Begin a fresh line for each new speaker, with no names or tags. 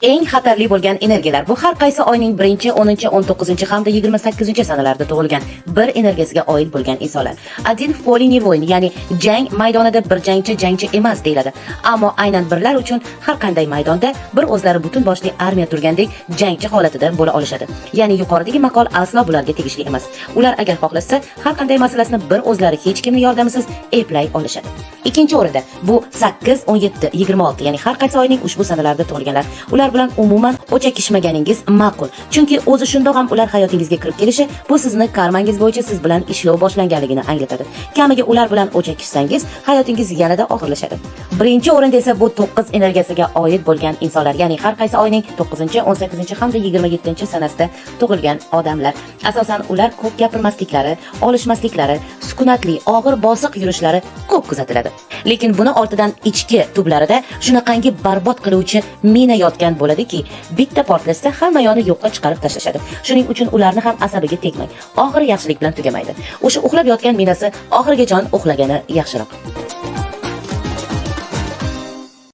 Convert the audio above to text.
eng xatarli bo'lgan energiyalar. Bu har qaysi oyning 1, 10, 19 hamda 28 sanalarida tug'ilgan bir energiyasiga oid bo'lgan insonlar. Один в поле не воин, ya'ni jang maydonida bir jangchi emas deyiladi. Ammo aynan birlar uchun har qanday maydonda bir o'zlari butun boshli armiya turgandek jangchi holatida bo'la olishadi. Ya'ni yuqoridagi maqol aslo bularga tegishli emas. Ular agar xohlasa har qanday masalasini bir o'zlari hech kimning yordamisiz eplay olishadi. Ikkinchi o'rinda bu 8, 17, 26, ya'ni har qaysi oyning ushbu sanalarida tug'ilganlar. Ular bilan umuman o'chakishmaganingiz ma'qul. Chunki o'zi shundoq ham ular hayotingizga kirib kelishi bu sizni karmangiz bo'yicha siz bilan ishlov boshlanganligini anglatadi. Kamiga ular bilan o'chakishsangiz hayotingiz yanada og'irlashadi. Birinchi o'rinda esa bu 9 energiyasiga oid bo'lgan insonlar, ya'ni har qaysi oyning 9, 18 hamda 27 sanasida tug'ilgan odamlar. Asosan ular ko'p gapirmasliklari, olishmasliklari, sukunatli, og'ir bosiq yurishlari ko'p kuzatiladi. Lekin buni ortidan ichki tublarida shunaqangi barbod qiluvchi mina yotgan bo'ladiki, bitta portlashsa hamma yoni yo'qqa chiqarib tashlashadi. Shuning uchun ularni ham asabiga tegmang. Oxiri yaxshilik bilan tugamaydi. O'sha uxlab yotgan minasi oxirigacha uxlagani yaxshiroq.